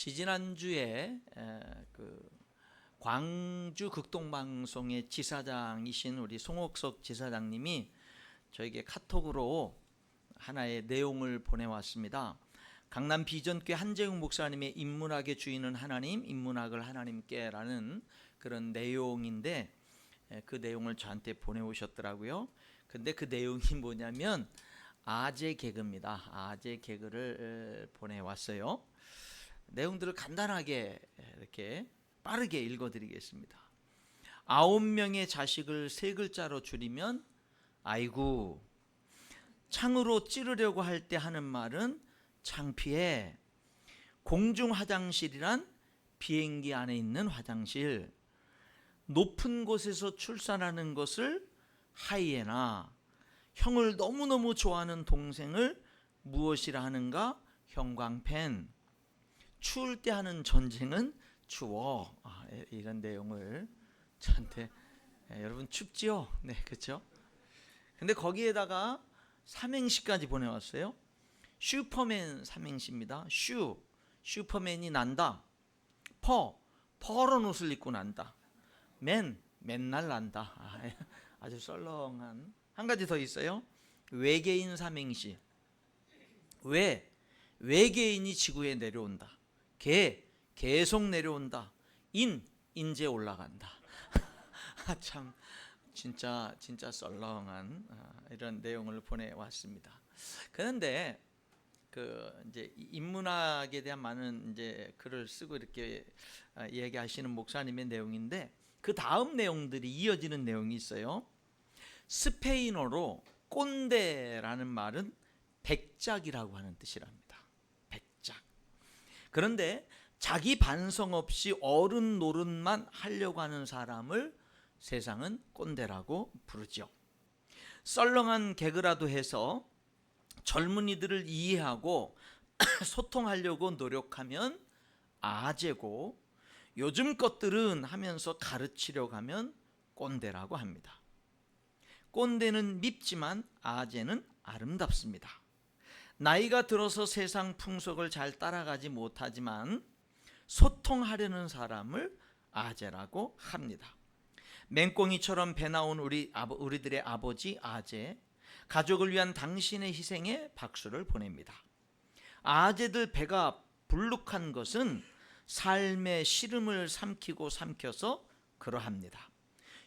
지지난주에 그 광주 극동방송의 지사장이신 우리 송옥석 지사장님이 저에게 카톡으로 하나의 내용을 보내왔습니다. 강남 비전교회 한재웅 목사님의 인문학의 주인은 하나님, 인문학을 하나님께라는 그런 내용인데, 그 내용을 저한테 보내오셨더라고요. 근데 그 내용이 뭐냐면 아재 개그입니다. 아재 개그를 보내왔어요. 내용들을 간단하게 이렇게 빠르게 읽어드리겠습니다. 9명의 자식을 3글자로 줄이면 아이고, 창으로 찌르려고 할 때 하는 말은 창피해. 공중 화장실이란 비행기 안에 있는 화장실. 높은 곳에서 출산하는 것을 하이에나. 형을 너무너무 좋아하는 동생을 무엇이라 하는가? 형광펜. 추울 때 하는 전쟁은 추워. 이런 내용을 저한테, 여러분 춥지요? 네, 그렇죠? 근데 거기에다가 삼행시까지 보내왔어요. 슈퍼맨 삼행시입니다. 슈퍼맨이 난다. 퍼런 옷을 입고 난다. 맨날 난다. 아주 썰렁한. 한 가지 더 있어요. 외계인 삼행시. 외계인이 지구에 내려온다. 계속 내려온다. 인제 올라간다. 참 진짜 썰렁한 이런 내용을 보내왔습니다. 그런데 이제 인문학에 대한 많은 이제 글을 쓰고 이렇게 얘기하시는 목사님의 내용인데, 그 다음 내용들이 이어지는 내용이 있어요. 스페인어로 꼰대라는 말은 백작이라고 하는 뜻이랍니다. 백작. 그런데 자기 반성 없이 어른 노릇만 하려고 하는 사람을 세상은 꼰대라고 부르죠. 썰렁한 개그라도 해서 젊은이들을 이해하고 소통하려고 노력하면 아재고, 요즘 것들은 하면서 가르치려고 하면 꼰대라고 합니다. 꼰대는 밉지만 아재는 아름답습니다. 나이가 들어서 세상 풍속을 잘 따라가지 못하지만 소통하려는 사람을 아재라고 합니다. 맹꽁이처럼 배 나온 우리들의 아버지 아재, 가족을 위한 당신의 희생에 박수를 보냅니다. 아재들 배가 불룩한 것은 삶의 시름을 삼켜서 그러합니다.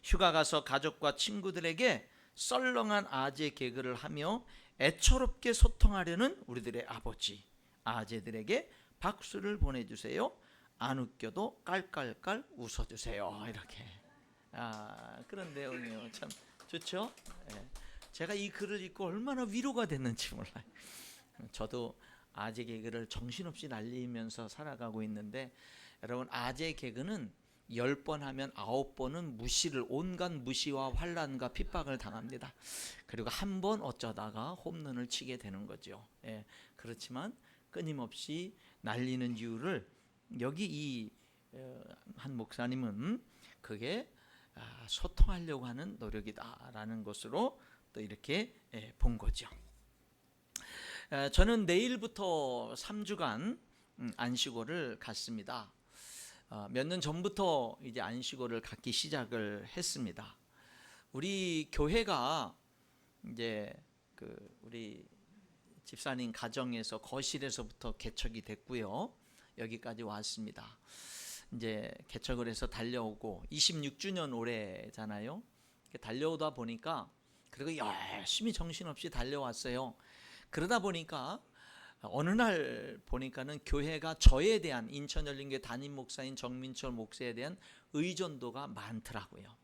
휴가 가서 가족과 친구들에게 썰렁한 아재 개그를 하며 애처롭게 소통하려는 우리들의 아버지, 아재들에게 박수를 보내주세요. 안 웃겨도 깔깔깔 웃어주세요. 이렇게 그런 내용이에요. 참 좋죠? 제가 이 글을 읽고 얼마나 위로가 됐는지 몰라요. 저도 아재 개그를 정신없이 날리면서 살아가고 있는데, 여러분 아재 개그는 10번 하면 9번은 온갖 무시와 환난과 핍박을 당합니다. 그리고 한 번 어쩌다가 홈런을 치게 되는 거죠. 그렇지만 끊임없이 날리는 이유를 여기 이 한 목사님은 그게 소통하려고 하는 노력이다라는 것으로 또 이렇게 본 거죠. 저는 내일부터 3주간 안식월을 갖습니다. 몇 년 전부터 이제 안식월을 갖기 시작을 했습니다. 우리 교회가 이제 우리 집사님 가정에서 거실에서부터 개척이 됐고요. 여기까지 왔습니다. 이제 개척을 해서 달려오고 26주년 올해잖아요. 달려오다 보니까, 그리고 열심히 정신없이 달려왔어요. 그러다 보니까 어느 날 보니까는 교회가 저에 대한, 인천열린교회 담임 목사인 정민철 목사에 대한 의존도가 많더라고요.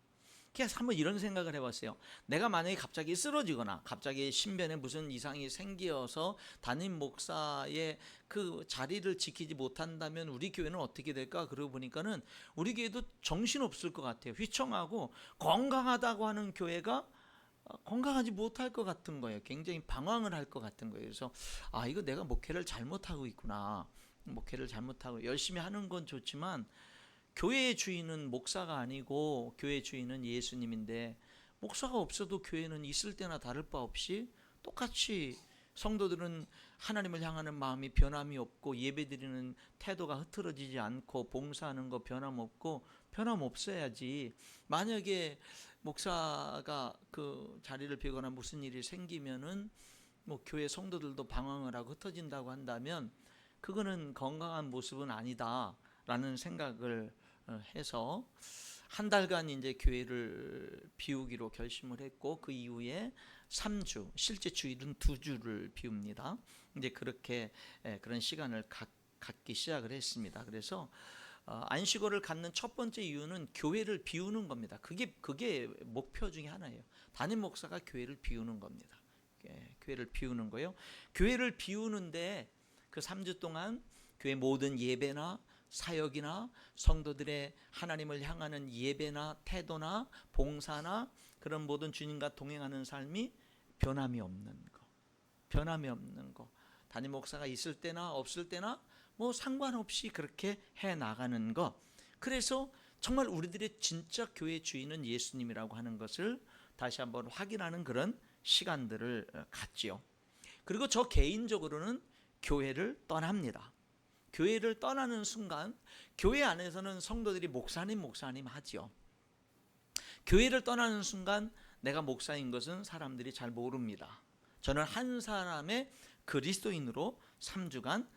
그래서 한번 이런 생각을 해봤어요. 내가 만약에 갑자기 쓰러지거나 갑자기 신변에 무슨 이상이 생겨서 담임 목사의 그 자리를 지키지 못한다면 우리 교회는 어떻게 될까? 그러고 보니까는 우리 교회도 정신없을 것 같아요. 휘청하고 건강하다고 하는 교회가 건강하지 못할 것 같은 거예요. 굉장히 방황을 할 것 같은 거예요. 그래서 이거 내가 목회를 잘못하고 있구나. 목회를 잘못하고, 열심히 하는 건 좋지만 교회의 주인은 목사가 아니고 교회의 주인은 예수님인데, 목사가 없어도 교회는 있을 때나 다를 바 없이 똑같이 성도들은 하나님을 향하는 마음이 변함이 없고 예배드리는 태도가 흐트러지지 않고 봉사하는 거 변함없고 변함없어야지. 만약에 목사가 그 자리를 비거나 무슨 일이 생기면은 뭐 교회 성도들도 방황을 하고 흩어진다고 한다면 그거는 건강한 모습은 아니다라는 생각을 해서 한 달간 이제 교회를 비우기로 결심을 했고, 그 이후에 3주, 실제 주일은 2주를 비웁니다. 이제 그렇게 그런 시간을 갖기 시작을 했습니다. 그래서 안식월을 갖는 첫 번째 이유는 교회를 비우는 겁니다. 그게 목표 중에 하나예요. 담임 목사가 교회를 비우는 겁니다. 교회를 비우는 거예요. 교회를 비우는데 그 3주 동안 교회 모든 예배나 사역이나 성도들의 하나님을 향하는 예배나 태도나 봉사나 그런 모든 주님과 동행하는 삶이 변함이 없는 거. 담임 목사가 있을 때나 없을 때나 뭐 상관없이 그렇게 해 나가는 것. 그래서 정말 우리들의 진짜 교회 주인은 예수님이라고 하는 것을 다시 한번 확인하는 그런 시간들을 갖지요. 그리고 저 개인적으로는 교회를 떠납니다. 교회를 떠나는 순간 교회 안에서는 성도들이 목사님 하지요. 교회를 떠나는 순간 내가 목사인 것은 사람들이 잘 모릅니다. 저는 한 사람의 그리스도인으로 3주간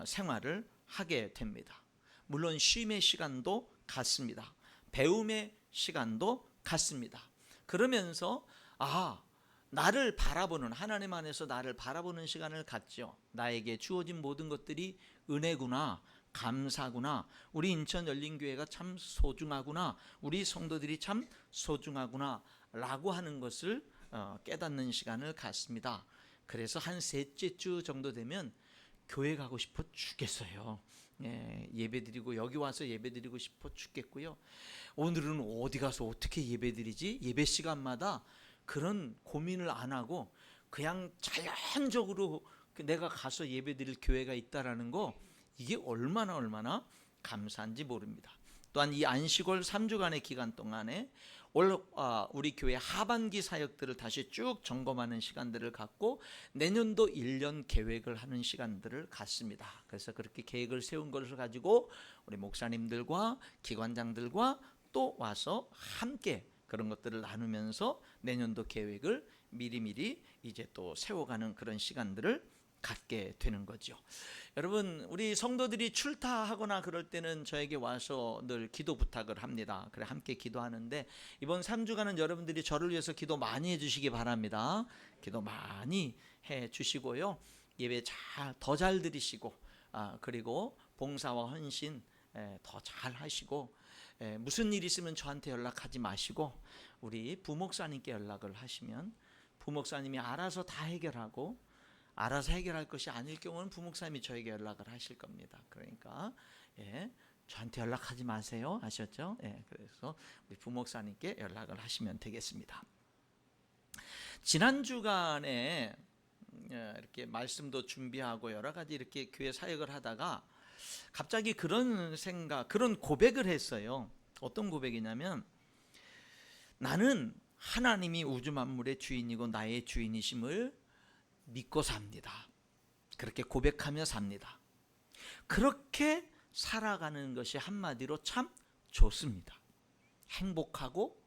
생활을 하게 됩니다. 물론 쉼의 시간도 갖습니다. 배움의 시간도 갖습니다. 그러면서 나를 바라보는, 하나님 안에서 나를 바라보는 시간을 갖죠. 나에게 주어진 모든 것들이 은혜구나, 감사구나, 우리 인천 열린교회가 참 소중하구나, 우리 성도들이 참 소중하구나 라고 하는 것을 깨닫는 시간을 갖습니다. 그래서 한 셋째 주 정도 되면 교회 가고 싶어 죽겠어요. 예배드리고 여기 와서 예배드리고 싶어 죽겠고요. 오늘은 어디 가서 어떻게 예배드리지? 예배 시간마다 그런 고민을 안 하고 그냥 자연적으로 내가 가서 예배드릴 교회가 있다라는 거, 이게 얼마나 감사한지 모릅니다. 또한 이 안식월 3주간의 기간 동안에 우리 교회 하반기 사역들을 다시 쭉 점검하는 시간들을 갖고 내년도 1년 계획을 하는 시간들을 갖습니다. 그래서 그렇게 계획을 세운 것을 가지고 우리 목사님들과 기관장들과 또 와서 함께 그런 것들을 나누면서 내년도 계획을 미리미리 이제 또 세워가는 그런 시간들을 갖게 되는 거죠. 여러분, 우리 성도들이 출타하거나 그럴 때는 저에게 와서 늘 기도 부탁을 합니다. 그래 함께 기도하는데 이번 3주간은 여러분들이 저를 위해서 기도 많이 해주시기 바랍니다. 기도 많이 해주시고요. 예배 더 잘 드리시고 그리고 봉사와 헌신 더 잘 하시고, 무슨 일 있으면 저한테 연락하지 마시고 우리 부목사님께 연락을 하시면 부목사님이 알아서 다 해결하고, 알아서 해결할 것이 아닐 경우는 부목사님이 저에게 연락을 하실 겁니다. 그러니까 저한테 연락하지 마세요. 아셨죠? 그래서 우리 부목사님께 연락을 하시면 되겠습니다. 지난 주간에 이렇게 말씀도 준비하고 여러 가지 이렇게 교회 사역을 하다가 갑자기 그런 고백을 했어요. 어떤 고백이냐면, 나는 하나님이 우주 만물의 주인이고 나의 주인이심을 믿고 삽니다. 그렇게 고백하며 삽니다. 그렇게 살아가는 것이 한마디로 참 좋습니다. 행복하고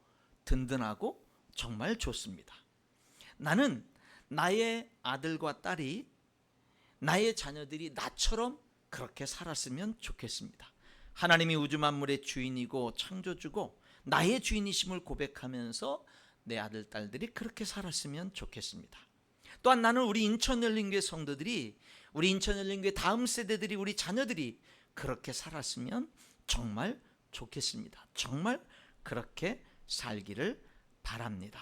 든든하고 정말 좋습니다. 나는 나의 아들과 딸이, 나의 자녀들이 나처럼 그렇게 살았으면 좋겠습니다. 하나님이 우주 만물의 주인이고 창조주고 나의 주인이심을 고백하면서 내 아들, 딸들이 그렇게 살았으면 좋겠습니다. 또한 나는 우리 인천열린교회 성도들이, 우리 인천열린교회 다음 세대들이, 우리 자녀들이 그렇게 살았으면 정말 좋겠습니다. 정말 그렇게 살기를 바랍니다.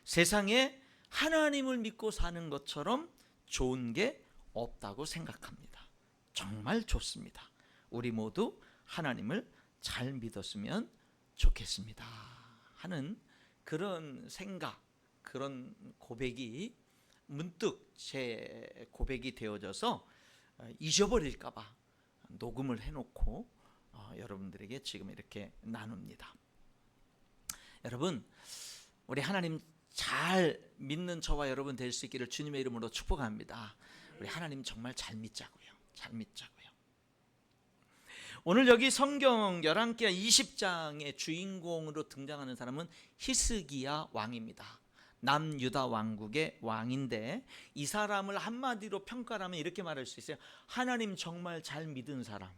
세상에 하나님을 믿고 사는 것처럼 좋은 게 없다고 생각합니다. 정말 좋습니다. 우리 모두 하나님을 잘 믿었으면 좋겠습니다 하는 그런 생각, 그런 고백이 문득 제 고백이 되어져서 잊어버릴까 봐 녹음을 해놓고 여러분들에게 지금 이렇게 나눕니다. 여러분, 우리 하나님 잘 믿는 저와 여러분 될 수 있기를 주님의 이름으로 축복합니다. 우리 하나님 정말 잘 믿자고요. 잘 믿자고요. 오늘 여기 성경 열왕기하 20장의 주인공으로 등장하는 사람은 히스기야 왕입니다. 남유다 왕국의 왕인데 이 사람을 한마디로 평가하면 이렇게 말할 수 있어요. 하나님 정말 잘 믿은 사람.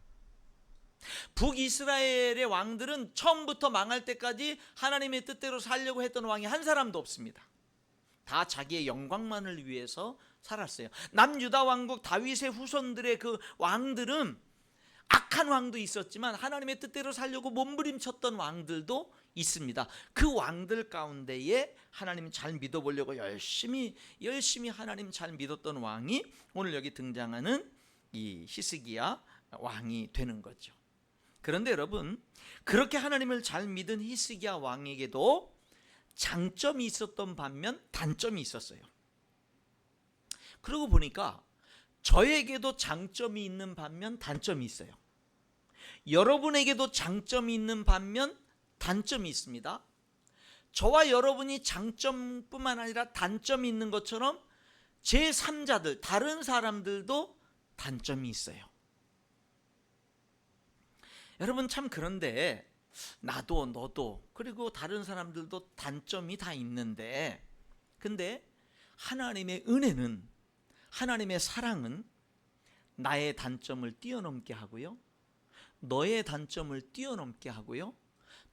북이스라엘의 왕들은 처음부터 망할 때까지 하나님의 뜻대로 살려고 했던 왕이 한 사람도 없습니다. 다 자기의 영광만을 위해서 살았어요. 남유다 왕국 다윗의 후손들의 그 왕들은 악한 왕도 있었지만 하나님의 뜻대로 살려고 몸부림쳤던 왕들도 있습니다. 그 왕들 가운데에 하나님 잘 믿어보려고 열심히 하나님 잘 믿었던 왕이 오늘 여기 등장하는 이 히스기야 왕이 되는 거죠. 그런데 여러분, 그렇게 하나님을 잘 믿은 히스기야 왕에게도 장점이 있었던 반면 단점이 있었어요. 그러고 보니까 저에게도 장점이 있는 반면 단점이 있어요. 여러분에게도 장점이 있는 반면 단점이 있습니다. 저와 여러분이 장점뿐만 아니라 단점이 있는 것처럼 제3자들, 다른 사람들도 단점이 있어요. 여러분, 참 그런데 나도 너도 그리고 다른 사람들도 단점이 다 있는데, 근데 하나님의 은혜는, 하나님의 사랑은 나의 단점을 뛰어넘게 하고요, 너의 단점을 뛰어넘게 하고요,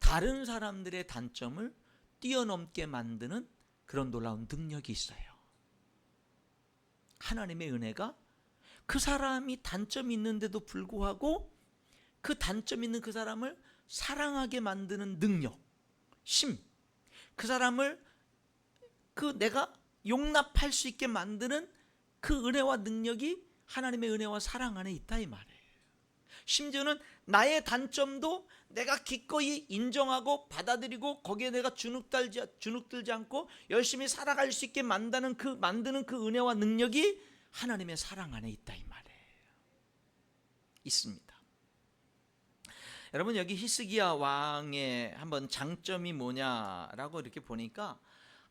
다른 사람들의 단점을 뛰어넘게 만드는 그런 놀라운 능력이 있어요. 하나님의 은혜가 그 사람이 단점이 있는데도 불구하고 그 단점 있는 그 사람을 사랑하게 만드는 능력, 그 사람을 내가 용납할 수 있게 만드는 그 은혜와 능력이 하나님의 은혜와 사랑 안에 있다 이 말이에요. 심지어는 나의 단점도 내가 기꺼이 인정하고 받아들이고 거기에 내가 주눅들지 않고 열심히 살아갈 수 있게 만드는 그 은혜와 능력이 하나님의 사랑 안에 있다 이 말이에요. 있습니다. 여러분, 여기 히스기야 왕의 한번 장점이 뭐냐라고 이렇게 보니까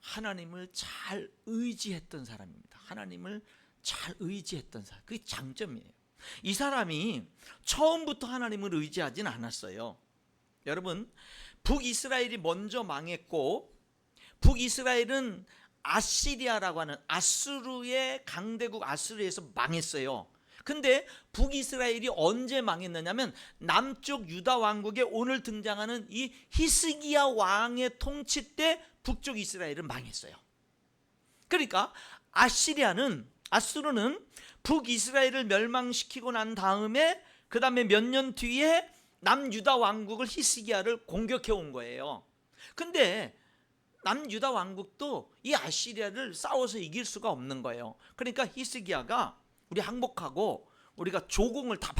하나님을 잘 의지했던 사람입니다. 하나님을 잘 의지했던 사람, 그게 장점이에요. 이 사람이 처음부터 하나님을 의지하진 않았어요. 여러분, 북이스라엘이 먼저 망했고, 북이스라엘은 아시리아라고 하는 아수르의 강대국 아수르에서 망했어요. 근데 북이스라엘이 언제 망했느냐면 남쪽 유다 왕국에 오늘 등장하는 이 히스기야 왕의 통치 때 북쪽 이스라엘은 망했어요. 그러니까 아수르는 북이스라엘을 멸망시키고 난 다음에 그 다음에 몇 년 뒤에 남유다 왕국을 히스기야를 공격해 온 거예요. 근데 남유다 왕국도 이 아시리아를 싸워서 이길 수가 없는 거예요. 그러니까 히스기야가 우리 항복하고 우리가 조공을 다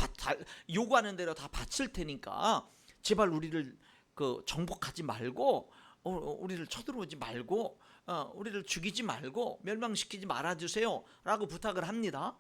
요구하는 대로 다 바칠 테니까 제발 우리를 정복하지 말고 우리를 쳐들어오지 말고 우리를 죽이지 말고 멸망시키지 말아주세요 라고 부탁을 합니다.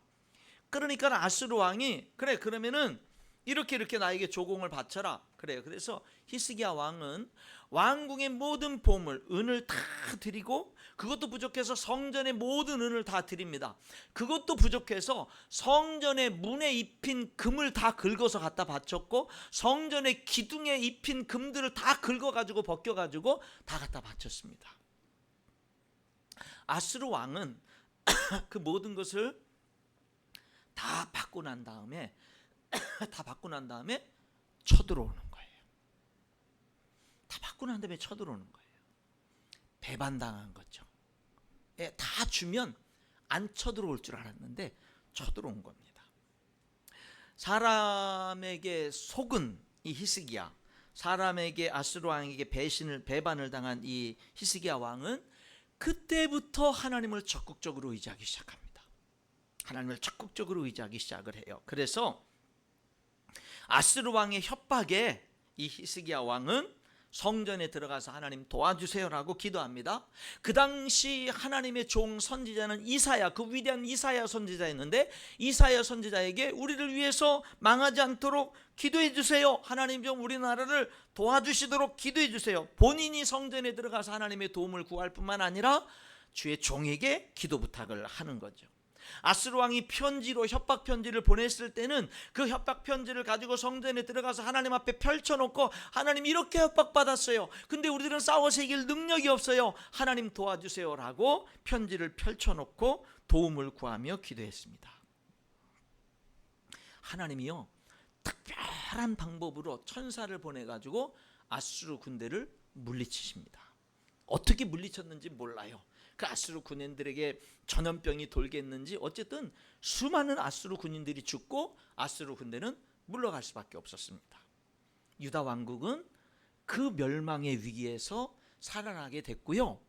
그러니까 아수르 왕이 그래 그러면은 이렇게 나에게 조공을 바쳐라. 그래요. 그래서 히스기야 왕은 왕궁의 모든 보물, 은을 다 드리고 그것도 부족해서 성전의 모든 은을 다 드립니다. 그것도 부족해서 성전의 문에 입힌 금을 다 긁어서 갖다 바쳤고 성전의 기둥에 입힌 금들을 다 긁어가지고 벗겨가지고 다 갖다 바쳤습니다. 아수르 왕은 그 모든 것을 다 받고 난 다음에 쳐들어오는 거예요. 다 받고 난 다음에 쳐들어오는 거예요. 배반당한 거죠. 다 주면 안 쳐들어올 줄 알았는데 쳐들어온 겁니다. 사람에게 속은 이 히스기야, 사람에게 아수르 왕에게 배반을 당한 이 히스기야 왕은 그때부터 하나님을 적극적으로 의지하기 시작합니다. 하나님을 적극적으로 의지하기 시작을 해요. 그래서 아수르 왕의 협박에 이 히스기야 왕은 성전에 들어가서 하나님 도와주세요라고 기도합니다. 그 당시 하나님의 종 선지자는 이사야, 그 위대한 이사야 선지자였는데, 이사야 선지자에게 우리를 위해서 망하지 않도록 기도해 주세요, 하나님 좀 우리나라를 도와주시도록 기도해 주세요. 본인이 성전에 들어가서 하나님의 도움을 구할 뿐만 아니라 주의 종에게 기도 부탁을 하는 거죠. 아스루 왕이 편지로 협박 편지를 보냈을 때는 그 협박 편지를 가지고 성전에 들어가서 하나님 앞에 펼쳐놓고, 하나님 이렇게 협박받았어요, 근데 우리들은 싸워서 이길 능력이 없어요, 하나님 도와주세요 라고 편지를 펼쳐놓고 도움을 구하며 기도했습니다. 하나님이요, 특별한 방법으로 천사를 보내가지고 아수르 군대를 물리치십니다. 어떻게 물리쳤는지 몰라요. 그 아수르 군인들에게 전염병이 돌겠는지 어쨌든 수많은 아수르 군인들이 죽고 아수르 군대는 물러갈 수밖에 없었습니다. 유다 왕국은 그 멸망의 위기에서 살아나게 됐고요.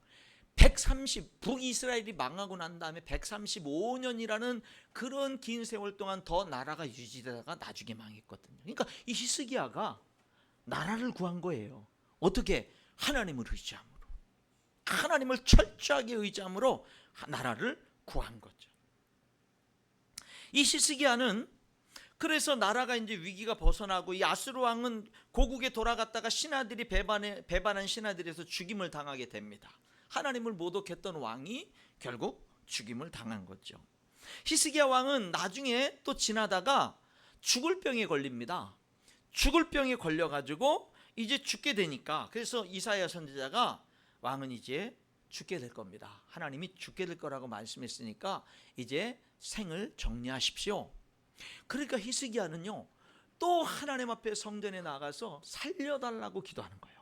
북이스라엘이 망하고 난 다음에 135년이라는 그런 긴 세월 동안 더 나라가 유지되다가 나중에 망했거든요. 그러니까 이 히스기야가 나라를 구한 거예요. 어떻게? 하나님을 의지함으로, 하나님을 철저하게 의지함으로 나라를 구한 거죠. 이 히스기야는 그래서 나라가 이제 위기가 벗어나고, 이 아수르 왕은 고국에 돌아갔다가 신하들이 배반한 신하들에서 죽임을 당하게 됩니다. 하나님을 모독했던 왕이 결국 죽임을 당한 거죠. 히스기야 왕은 나중에 또 지나다가 죽을 병에 걸립니다. 죽을 병에 걸려가지고 이제 죽게 되니까, 그래서 이사야 선지자가 왕은 이제 죽게 될 겁니다, 하나님이 죽게 될 거라고 말씀했으니까 이제 생을 정리하십시오. 그러니까 히스기야는요, 또 하나님 앞에 성전에 나가서 살려달라고 기도하는 거예요.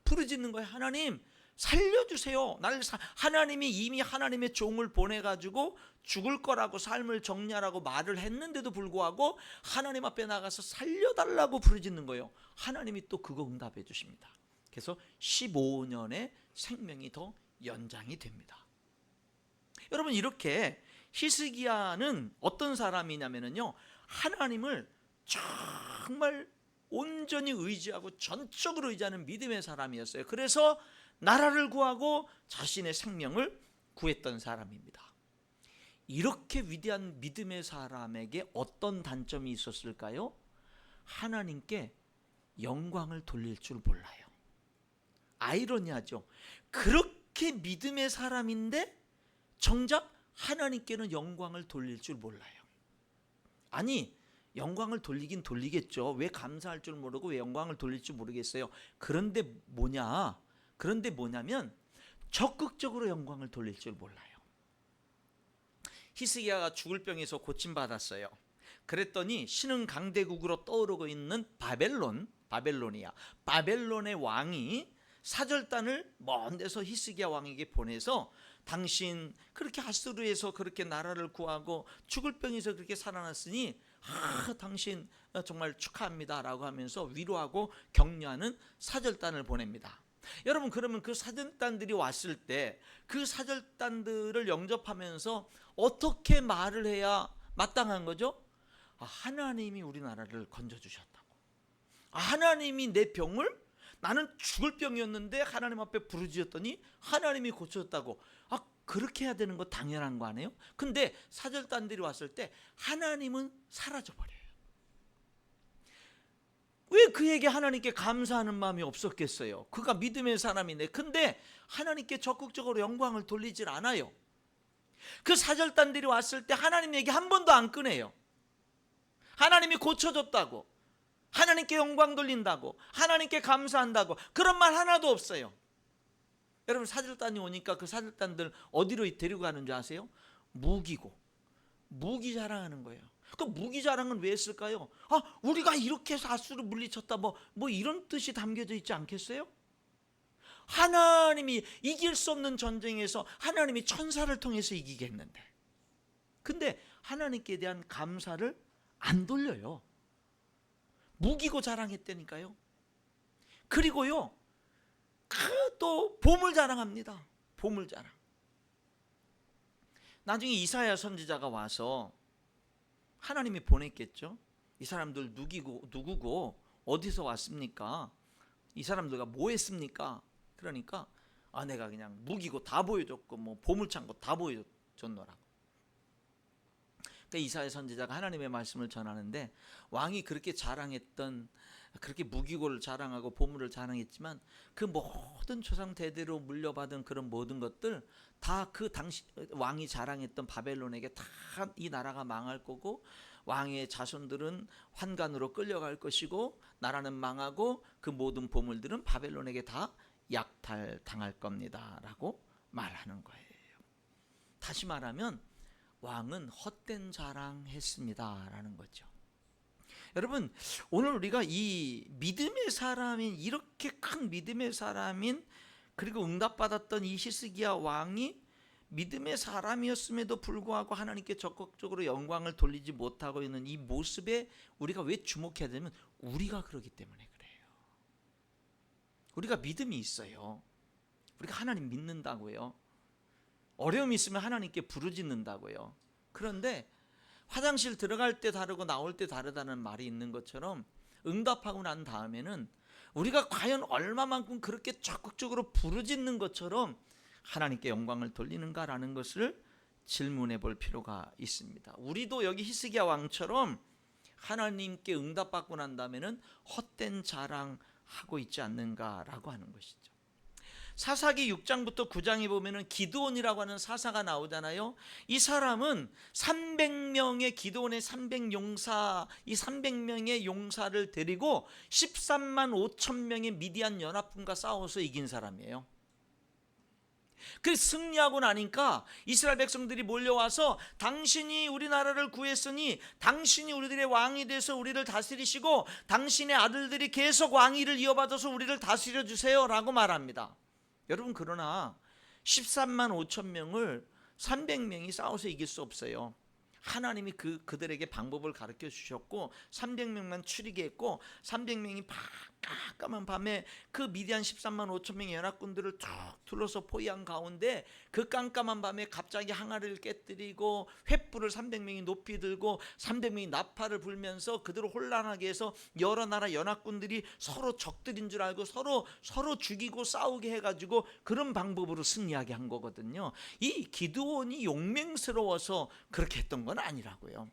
부르짖는 거예요. 하나님 살려주세요. 하나님이 이미 하나님의 종을 보내가지고 죽을 거라고 삶을 정리하라고 말을 했는데도 불구하고 하나님 앞에 나가서 살려달라고 부르짖는 거예요. 하나님이 또 그거 응답해 주십니다. 그래서 15년의 생명이 더 연장이 됩니다. 여러분, 이렇게 히스기야는 어떤 사람이냐면요, 하나님을 정말 온전히 의지하고 전적으로 의지하는 믿음의 사람이었어요. 그래서 나라를 구하고 자신의 생명을 구했던 사람입니다. 이렇게 위대한 믿음의 사람에게 어떤 단점이 있었을까요? 하나님께 영광을 돌릴 줄 몰라요. 아이러니하죠. 그렇게 믿음의 사람인데 정작 하나님께는 영광을 돌릴 줄 몰라요. 아니, 영광을 돌리긴 돌리겠죠. 왜 감사할 줄 모르고 왜 영광을 돌릴 줄 모르겠어요. 그런데 뭐냐면 적극적으로 영광을 돌릴 줄 몰라요. 히스기야가 죽을 병에서 고침받았어요. 그랬더니 신흥 강대국으로 떠오르고 있는 바벨론의 왕이 사절단을 먼 데서 히스기야 왕에게 보내서, 당신 그렇게 아수르에서 그렇게 나라를 구하고 죽을 병에서 그렇게 살아났으니 당신 정말 축하합니다 라고 하면서 위로하고 격려하는 사절단을 보냅니다. 여러분, 그러면 그 사절단들이 왔을 때 그 사절단들을 영접하면서 어떻게 말을 해야 마땅한 거죠? 하나님이 우리나라를 건져주셨다고, 하나님이 내 병을, 나는 죽을 병이었는데 하나님 앞에 부르짖었더니 하나님이 고쳤다고, 그렇게 해야 되는 거 당연한 거 아니에요? 근데 사절단들이 왔을 때 하나님은 사라져버려요. 왜 그에게 하나님께 감사하는 마음이 없었겠어요? 그가 믿음의 사람인데. 근데 하나님께 적극적으로 영광을 돌리질 않아요. 그 사절단들이 왔을 때 하나님 얘기 한 번도 안 꺼내요. 하나님이 고쳐줬다고, 하나님께 영광 돌린다고, 하나님께 감사한다고, 그런 말 하나도 없어요. 여러분, 사절단이 오니까 그 사절단들 어디로 데리고 가는 줄 아세요? 무기 자랑하는 거예요. 그 무기 자랑은 왜 했을까요? 우리가 이렇게 해서 아수르 물리쳤다, 뭐 이런 뜻이 담겨져 있지 않겠어요? 하나님이 이길 수 없는 전쟁에서 하나님이 천사를 통해서 이기게 했는데, 근데 하나님께 대한 감사를 안 돌려요. 무기고 자랑했다니까요. 그리고요, 또 보물 자랑합니다. 보물 자랑. 나중에 이사야 선지자가 와서, 하나님이 보냈겠죠. 이 사람들 누구고 어디서 왔습니까? 이 사람들과 뭐 했습니까? 그러니까 내가 그냥 무기고 다 보여줬고 뭐 보물창고 다 보여줬노라고. 그러니까 이사야 선지자가 하나님의 말씀을 전하는데, 왕이 그렇게 자랑했던, 그렇게 무기고를 자랑하고 보물을 자랑했지만 그 모든 조상 대대로 물려받은 그런 모든 것들 다 그 당시 왕이 자랑했던 바벨론에게 다 이 나라가 망할 거고, 왕의 자손들은 환관으로 끌려갈 것이고, 나라는 망하고 그 모든 보물들은 바벨론에게 다 약탈당할 겁니다 라고 말하는 거예요. 다시 말하면 왕은 헛된 자랑했습니다 라는 거죠. 여러분, 오늘 우리가 이 믿음의 사람인, 이렇게 큰 믿음의 사람인, 그리고 응답받았던 이 히스기야 왕이 믿음의 사람이었음에도 불구하고 하나님께 적극적으로 영광을 돌리지 못하고 있는 이 모습에 우리가 왜 주목해야 되냐면, 우리가 그러기 때문에 그래요. 우리가 믿음이 있어요. 우리가 하나님 믿는다고요. 어려움이 있으면 하나님께 부르짖는다고요. 그런데 화장실 들어갈 때 다르고 나올 때 다르다는 말이 있는 것처럼, 응답하고 난 다음에는 우리가 과연 얼마만큼 그렇게 적극적으로 부르짖는 것처럼 하나님께 영광을 돌리는가라는 것을 질문해 볼 필요가 있습니다. 우리도 여기 히스기야 왕처럼 하나님께 응답받고 난 다음에는 헛된 자랑하고 있지 않는가라고 하는 것이죠. 사사기 6장부터 9장에 보면은 기드온이라고 하는 사사가 나오잖아요. 이 사람은 300명의 기드온의 300용사, 이 300명의 용사를 데리고 13만 5천 명의 미디안 연합군과 싸워서 이긴 사람이에요. 그 승리하고 나니까 이스라엘 백성들이 몰려와서, 당신이 우리나라를 구했으니 당신이 우리들의 왕이 돼서 우리를 다스리시고 당신의 아들들이 계속 왕위를 이어받아서 우리를 다스려 주세요 라고 말합니다. 여러분, 그러나 13만 5천 명을 300명이 싸워서 이길 수 없어요. 하나님이 그들에게 방법을 가르쳐 주셨고 300명만 추리게 했고, 300명이 깜깜한 밤에 그 미디안 13만 5천 명의 연합군들을 쭉 둘러서 포위한 가운데, 그 깜깜한 밤에 갑자기 항아리를 깨뜨리고 횃불을 300명이 높이 들고 300명이 나팔을 불면서 그들을 혼란하게 해서 여러 나라 연합군들이 서로 적들인 줄 알고 서로 죽이고 싸우게 해가지고 그런 방법으로 승리하게 한 거거든요. 이 기드온이 용맹스러워서 그렇게 했던 건 아니라고요.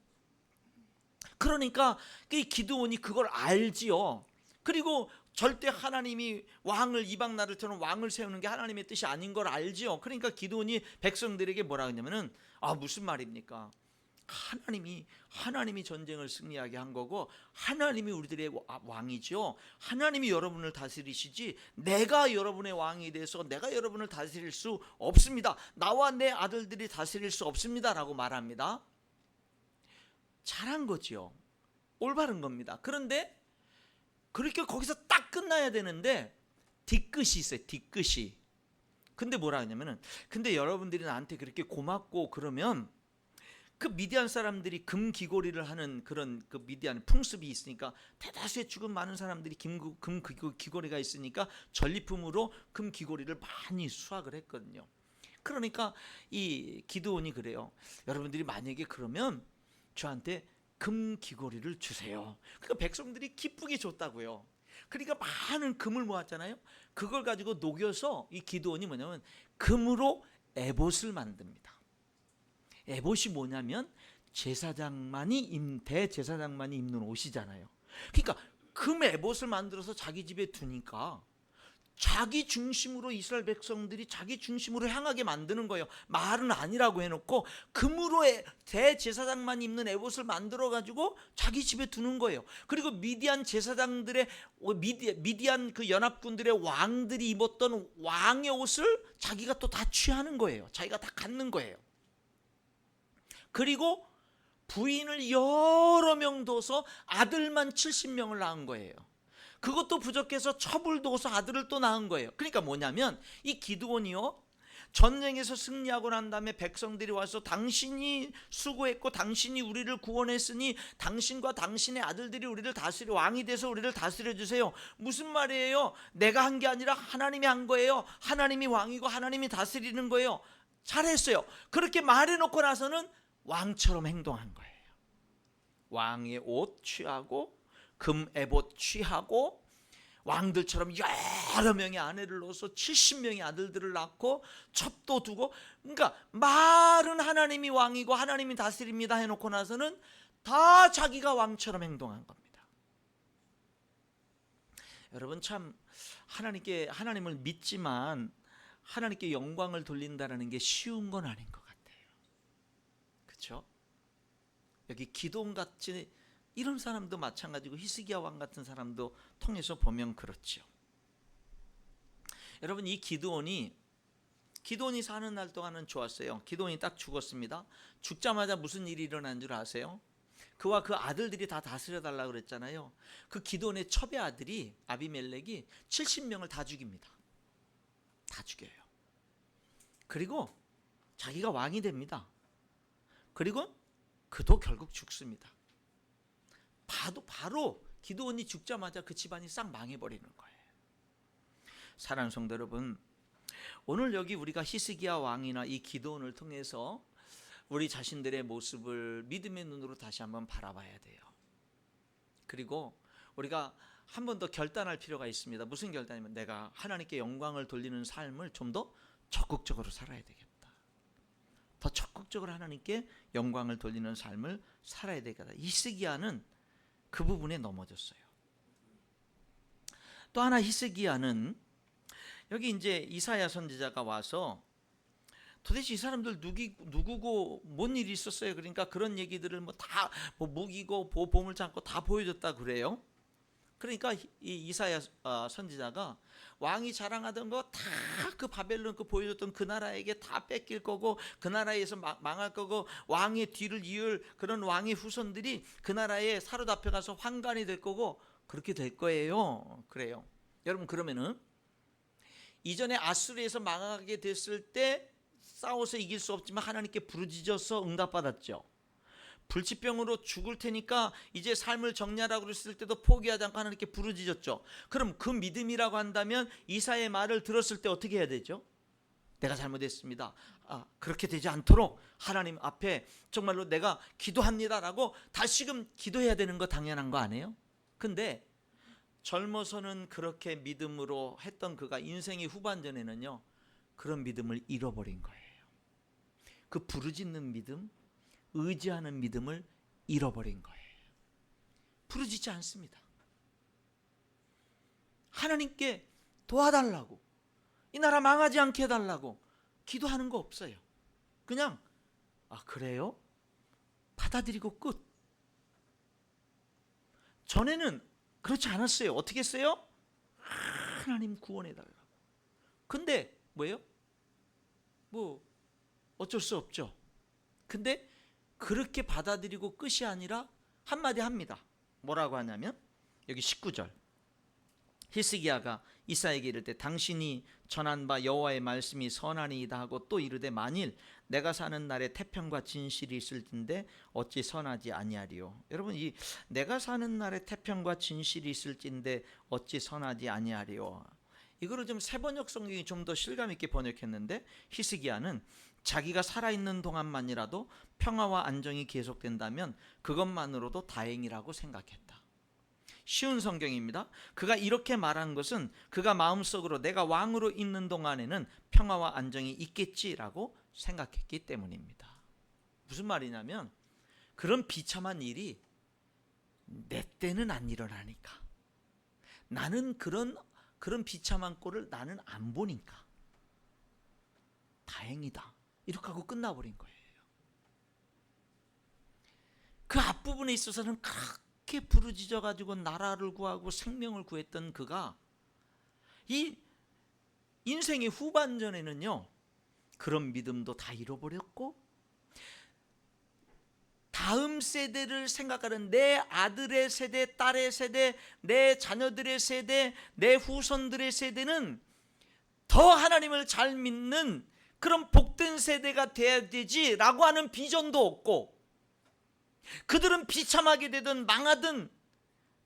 그러니까 이 기드온이 그걸 알지요. 그리고 절대 하나님이 왕을, 이방 나라처럼 왕을 세우는 게 하나님의 뜻이 아닌 걸 알지요. 그러니까 기드온이 백성들에게 뭐라 하냐면은, 무슨 말입니까? 하나님이 전쟁을 승리하게 한 거고 하나님이 우리들의 왕이죠. 하나님이 여러분을 다스리시지 내가 여러분의 왕이 돼서 내가 여러분을 다스릴 수 없습니다. 나와 내 아들들이 다스릴 수 없습니다 라고 말합니다. 잘한 거지요. 올바른 겁니다. 그런데 그렇게 거기서 딱 끝나야 되는데 뒤끝이 있어요. 뒤끝이. 근데 뭐라 하냐면은, 근데 여러분들이 나한테 그렇게 고맙고 그러면 그 미디안 사람들이 금 귀고리를 하는 그런 그 미디안 풍습이 있으니까, 대다수의 죽은 많은 사람들이 금 귀고리가 있으니까 전리품으로 금 귀고리를 많이 수확을 했거든요. 그러니까 이 기드온이 그래요. 여러분들이 만약에 그러면 저한테 금 귀고리를 주세요. 그러니까 백성들이 기쁘게 줬다고요. 그러니까 많은 금을 모았잖아요. 그걸 가지고 녹여서 이 기드온이 뭐냐면 금으로 에봇을 만듭니다. 에봇이 뭐냐면 대제사장만이 입는 옷이잖아요. 그러니까 금 에봇을 만들어서 자기 집에 두니까 자기 중심으로 이스라엘 백성들이 자기 중심으로 향하게 만드는 거예요. 말은 아니라고 해놓고 금으로 대제사장만 입는 에봇을 만들어 가지고 자기 집에 두는 거예요. 그리고 미디안 제사장들의 미디안 그 연합군들의 왕들이 입었던 왕의 옷을 자기가 또 다 취하는 거예요. 자기가 다 갖는 거예요. 그리고 부인을 여러 명 둬서 아들만 70명을 낳은 거예요. 그것도 부족해서 첩을 둬서 아들을 또 낳은 거예요. 그러니까 뭐냐면 이 기드온이요, 전쟁에서 승리하고 난 다음에 백성들이 와서 당신이 수고했고 당신이 우리를 구원했으니 당신과 당신의 아들들이 우리를 다스려, 왕이 돼서 우리를 다스려 주세요. 무슨 말이에요? 내가 한 게 아니라 하나님이 한 거예요. 하나님이 왕이고 하나님이 다스리는 거예요. 잘했어요. 그렇게 말해놓고 나서는 왕처럼 행동한 거예요. 왕의 옷 취하고 금 에봇 취하고 왕들처럼 여러 명의 아내를 넣어서 70명의 아들들을 낳고 첩도 두고, 그러니까 말은 하나님이 왕이고 하나님이 다스립니다 해놓고 나서는 다 자기가 왕처럼 행동한 겁니다. 여러분, 참 하나님을 믿지만 하나님께 영광을 돌린다는 게 쉬운 건 아닌 것 같아요. 그렇죠? 여기 기드온 같이 이런 사람도 마찬가지고 히스기야 왕 같은 사람도 통해서 보면 그렇죠. 여러분, 이 기드온이 사는 날 동안은 좋았어요. 기드온이 딱 죽었습니다. 죽자마자 무슨 일이 일어난 줄 아세요? 그와 그 아들들이 다 다스려 달라고 그랬잖아요. 그 기드온의 첩의 아들이 아비멜렉이 70명을 다 죽입니다. 다 죽여요. 그리고 자기가 왕이 됩니다. 그리고 그도 결국 죽습니다. 바로 기드온이 죽자마자 그 집안이 싹 망해버리는 거예요. 사랑하는 성도 여러분, 오늘 여기 우리가 히스기야 왕이나 이 기드온을 통해서 우리 자신들의 모습을 믿음의 눈으로 다시 한번 바라봐야 돼요. 그리고 우리가 한 번 더 결단할 필요가 있습니다. 무슨 결단이면 내가 하나님께 영광을 돌리는 삶을 좀 더 적극적으로 살아야 되겠다. 더 적극적으로 하나님께 영광을 돌리는 삶을 살아야 되겠다. 히스기야는 그 부분에 넘어졌어요. 또 하나 히스기야는 여기 이제 이사야 선지자가 와서 도대체 이 사람들 누구고 뭔 일이 있었어요? 그러니까 그런 얘기들을 다 무기고 보물 창고 다 보여줬다 그래요. 그러니까 이 이사야 선지자가 왕이 자랑하던 거 다 그 바벨론 그 보여줬던 그 나라에게 다 뺏길 거고 그 나라에서 망할 거고 왕의 뒤를 이을 그런 왕의 후손들이 그 나라에 사로잡혀 가서 환관이 될 거고 그렇게 될 거예요. 그래요. 여러분, 그러면은 이전에 아수르에서 망하게 됐을 때 싸워서 이길 수 없지만 하나님께 부르짖어서 응답받았죠. 불치병으로 죽을 테니까 이제 삶을 정리하라고 그랬을 때도 포기하지 않고 하나님께 부르짖었죠. 그럼 그 믿음이라고 한다면 이사야의 말을 들었을 때 어떻게 해야 되죠? 내가 잘못했습니다. 그렇게 되지 않도록 하나님 앞에 정말로 내가 기도합니다라고 다시금 기도해야 되는 거 당연한 거 아니에요? 근데 젊어서는 그렇게 믿음으로 했던 그가 인생의 후반전에는요, 그런 믿음을 잃어버린 거예요. 그 부르짖는 믿음, 의지하는 믿음을 잃어버린 거예요. 부르짖지 않습니다. 하나님께 도와달라고, 이 나라 망하지 않게 해달라고 기도하는 거 없어요. 그냥 그래요? 받아들이고 끝. 전에는 그렇지 않았어요. 어떻게 했어요? 하나님 구원해달라고. 근데 뭐예요? 어쩔 수 없죠. 근데 그렇게 받아들이고 끝이 아니라 한마디 합니다. 뭐라고 하냐면 여기 19절 히스기야가 이사야에게 이르되 당신이 전한 바 여호와의 말씀이 선하니이다 하고 또 이르되 만일 내가 사는 날에 태평과 진실이 있을진데 어찌 선하지 아니하리요. 여러분, 이 내가 사는 날에 태평과 진실이 있을진데 어찌 선하지 아니하리요, 이거를 좀 세번역 성경이 좀 더 실감 있게 번역했는데 히스기야는 자기가 살아있는 동안만이라도 평화와 안정이 계속된다면 그것만으로도 다행이라고 생각했다. 쉬운 성경입니다. 그가 이렇게 말한 것은 그가 마음속으로 내가 왕으로 있는 동안에는 평화와 안정이 있겠지라고 생각했기 때문입니다. 무슨 말이냐면 그런 비참한 일이 내 때는 안 일어나니까, 나는 그런 비참한 꼴을 나는 안 보니까 다행이다, 이렇게 하고 끝나버린 거예요. 그 앞부분에 있어서는 그렇게 부르짖어 가지고 나라를 구하고 생명을 구했던 그가 이 인생의 후반전에는요, 그런 믿음도 다 잃어버렸고 다음 세대를 생각하는 내 아들의 세대, 딸의 세대, 내 자녀들의 세대, 내 후손들의 세대는 더 하나님을 잘 믿는 그런 복된 세대가 돼야 되지라고 하는 비전도 없고, 그들은 비참하게 되든 망하든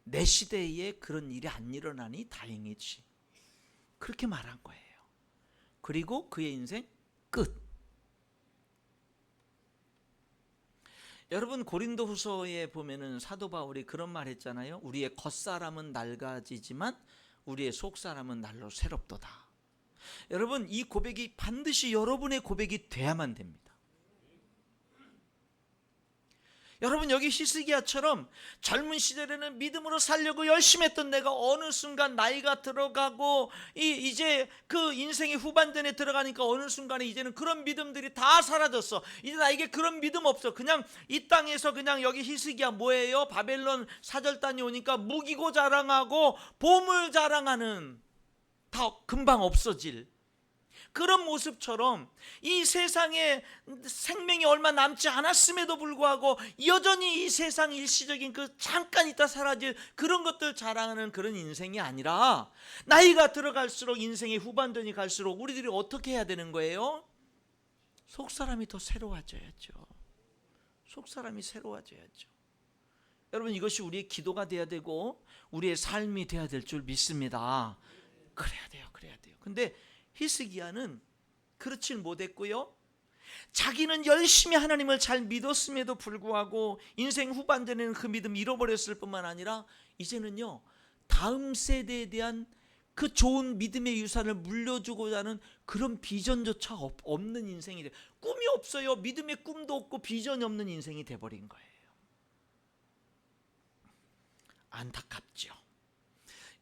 내 시대에 그런 일이 안 일어나니 다행이지, 그렇게 말한 거예요. 그리고 그의 인생 끝. 여러분, 고린도후서에 보면은 사도 바울이 그런 말 했잖아요. 우리의 겉사람은 낡아지지만 우리의 속사람은 날로 새롭도다. 여러분, 이 고백이 반드시 여러분의 고백이 돼야만 됩니다. 여러분, 여기 히스기야처럼 젊은 시절에는 믿음으로 살려고 열심히 했던 내가 어느 순간 나이가 들어가고 이제 그 인생의 후반전에 들어가니까 어느 순간에 이제는 그런 믿음들이 다 사라졌어. 이제 나에게 그런 믿음 없어. 그냥 이 땅에서 그냥 여기 히스기야 뭐예요? 바벨론 사절단이 오니까 무기고 자랑하고 보물 자랑하는, 다 금방 없어질 그런 모습처럼 이 세상에 생명이 얼마 남지 않았음에도 불구하고 여전히 이 세상 일시적인 그 잠깐 있다 사라질 그런 것들 자랑하는 그런 인생이 아니라, 나이가 들어갈수록 인생의 후반전이 갈수록 우리들이 어떻게 해야 되는 거예요? 속사람이 더 새로워져야죠. 속사람이 새로워져야죠. 여러분, 이것이 우리의 기도가 돼야 되고 우리의 삶이 돼야 될 줄 믿습니다. 그래야 돼요. 근데 히스기야는 그렇진 못했고요. 자기는 열심히 하나님을 잘 믿었음에도 불구하고 인생 후반전에는 그 믿음 잃어버렸을 뿐만 아니라 이제는요, 다음 세대에 대한 그 좋은 믿음의 유산을 물려주고자 하는 그런 비전조차 없는 인생이 돼. 꿈이 없어요. 믿음의 꿈도 없고 비전이 없는 인생이 돼버린 거예요. 안타깝죠.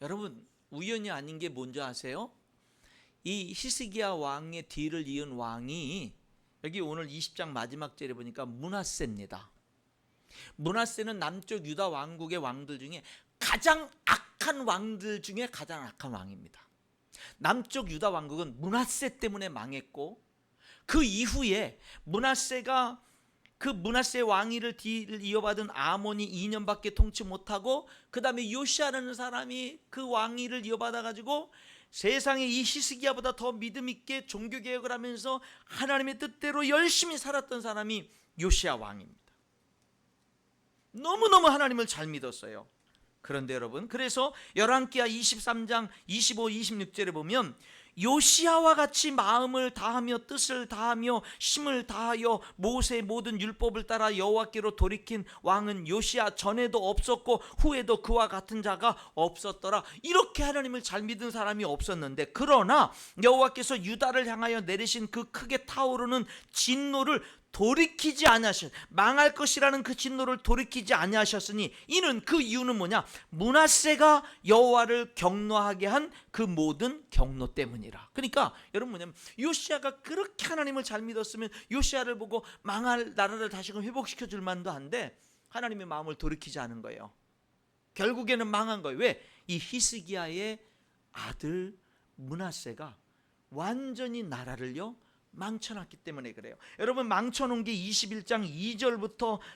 여러분, 우연이 아닌 게 뭔지 아세요? 이 히스기야 왕의 뒤를 이은 왕이 여기 오늘 20장 마지막 절에 보니까 므낫세입니다. 므낫세는 남쪽 유다 왕국의 왕들 중에 가장 악한 왕들 중에 가장 악한 왕입니다. 남쪽 유다 왕국은 므낫세 때문에 망했고, 그 이후에 므낫세가 그 므낫세 왕위를 뒤를 이어받은 아몬이 2년밖에 통치 못하고, 그 다음에 요시아라는 사람이 그 왕위를 이어받아가지고 세상에 이 히스기야보다 더 믿음 있게 종교개혁을 하면서 하나님의 뜻대로 열심히 살았던 사람이 요시야 왕입니다. 너무너무 하나님을 잘 믿었어요. 그런데 여러분, 그래서 열왕기하 23장 25, 26절에 보면 요시야와 같이 마음을 다하며 뜻을 다하며 힘을 다하여 모세의 모든 율법을 따라 여호와께로 돌이킨 왕은 요시야 전에도 없었고 후에도 그와 같은 자가 없었더라. 이렇게 하나님을 잘 믿은 사람이 없었는데, 그러나 여호와께서 유다를 향하여 내리신 그 크게 타오르는 진노를 돌이키지 아니하셨, 망할 것이라는 그 진노를 돌이키지 아니하셨으니, 이는 그 이유는 뭐냐? 므낫세가 여호와를 경노하게 한 그 모든 경노 때문이라. 그러니까 여러분, 뭐냐면 요시야가 그렇게 하나님을 잘 믿었으면 요시야를 보고 망할 나라를 다시금 회복시켜 줄 만도 한데 하나님의 마음을 돌이키지 않은 거예요. 결국에는 망한 거예요. 왜? 이 히스기야의 아들 므낫세가 완전히 나라를요 망쳐놨기 때문에 그래요. 여러분, 망쳐놓은 게 21장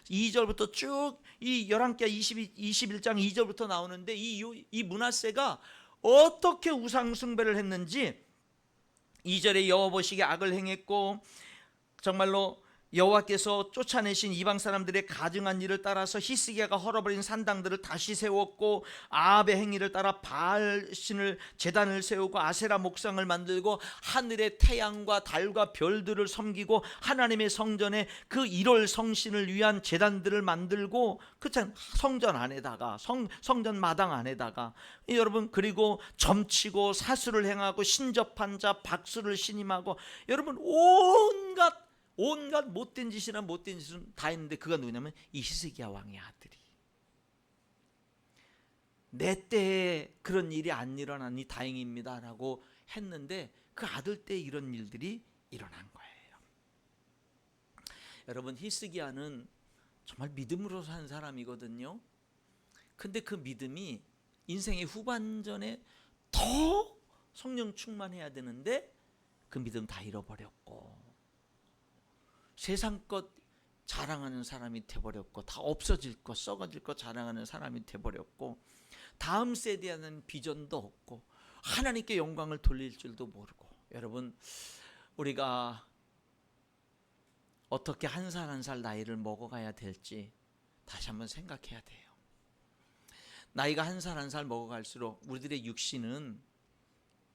2절부터 쭉 이 열왕기하 21장 2절부터 나오는데, 이 므낫세가 어떻게 우상 숭배를 했는지 2절에 여호와 보시기에 악을 행했고 정말로 여호와께서 쫓아내신 이방 사람들의 가증한 일을 따라서 히스기야가 헐어버린 산당들을 다시 세웠고, 아합의 행위를 따라 바알 신을 제단을 세우고 아세라 목상을 만들고 하늘의 태양과 달과 별들을 섬기고 하나님의 성전에 그 1월 성신을 위한 제단들을 만들고, 그참 성전 안에다가 성전 마당 안에다가 여러분, 그리고 점치고 사수를 행하고 신접한 자 박수를 신임하고, 여러분 온갖 못된 짓이나 못된 짓은 다 했는데, 그가 누구냐면 이 히스기야 왕의 아들이. 내 때에 그런 일이 안 일어나니 다행입니다 라고 했는데 그 아들 때 이런 일들이 일어난 거예요. 여러분, 히스기야는 정말 믿음으로 산 사람이거든요. 근데 그 믿음이 인생의 후반전에 더 성령 충만해야 되는데 그 믿음 다 잃어버렸고, 세상 것 자랑하는 사람이 돼버렸고, 다 없어질 것 썩어질 것 자랑하는 사람이 돼버렸고, 다음 세대에는 비전도 없고 하나님께 영광을 돌릴 줄도 모르고. 여러분, 우리가 어떻게 한 살 한 살 나이를 먹어가야 될지 다시 한번 생각해야 돼요. 나이가 한 살 한 살 먹어갈수록 우리들의 육신은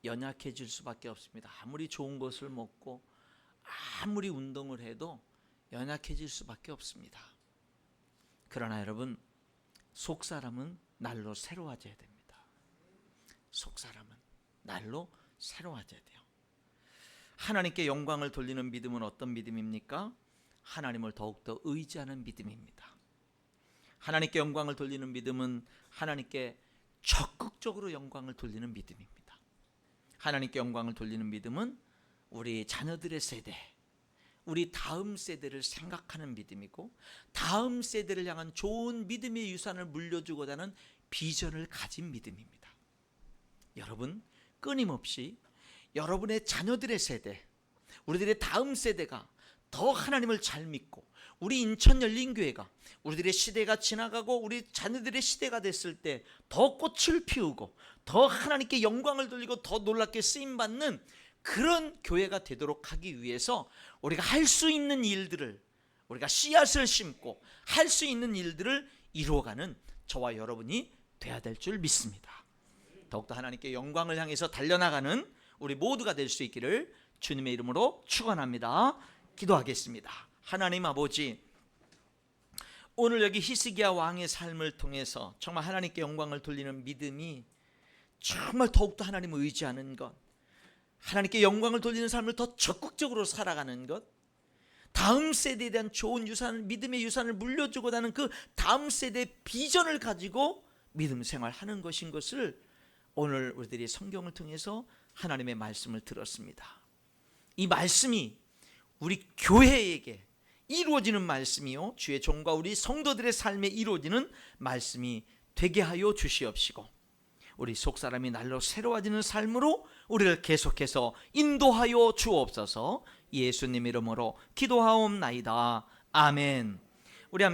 연약해질 수밖에 없습니다. 아무리 좋은 것을 먹고 아무리 운동을 해도 연약해질 수밖에 없습니다. 그러나 여러분, 속사람은 날로 새로워져야 됩니다. 속사람은 날로 새로워져야 돼요. 하나님께 영광을 돌리는 믿음은 어떤 믿음입니까? 하나님을 더욱더 의지하는 믿음입니다. 하나님께 영광을 돌리는 믿음은 하나님께 적극적으로 영광을 돌리는 믿음입니다. 하나님께 영광을 돌리는 믿음은 우리 자녀들의 세대, 우리 다음 세대를 생각하는 믿음이고, 다음 세대를 향한 좋은 믿음의 유산을 물려주고자 하는 비전을 가진 믿음입니다. 여러분, 끊임없이 여러분의 자녀들의 세대, 우리들의 다음 세대가 더 하나님을 잘 믿고, 우리 인천열린교회가 우리들의 시대가 지나가고 우리 자녀들의 시대가 됐을 때 더 꽃을 피우고 더 하나님께 영광을 돌리고 더 놀랍게 쓰임받는 그런 교회가 되도록 하기 위해서 우리가 할 수 있는 일들을, 우리가 씨앗을 심고 할 수 있는 일들을 이루어가는 저와 여러분이 돼야 될 줄 믿습니다. 더욱더 하나님께 영광을 향해서 달려나가는 우리 모두가 될 수 있기를 주님의 이름으로 축원합니다. 기도하겠습니다. 하나님 아버지, 오늘 여기 히스기야 왕의 삶을 통해서 정말 하나님께 영광을 돌리는 믿음이 정말 더욱더 하나님을 의지하는 것, 하나님께 영광을 돌리는 삶을 더 적극적으로 살아가는 것, 다음 세대에 대한 좋은 유산, 믿음의 유산을 물려주고자 하는 그 다음 세대의 비전을 가지고 믿음 생활하는 것인 것을 오늘 우리들이 성경을 통해서 하나님의 말씀을 들었습니다. 이 말씀이 우리 교회에게 이루어지는 말씀이요, 주의 종과 우리 성도들의 삶에 이루어지는 말씀이 되게 하여 주시옵시고, 우리 속사람이 날로 새로워지는 삶으로 우리를 계속해서 인도하여 주옵소서. 예수님 이름으로 기도하옵나이다. 아멘.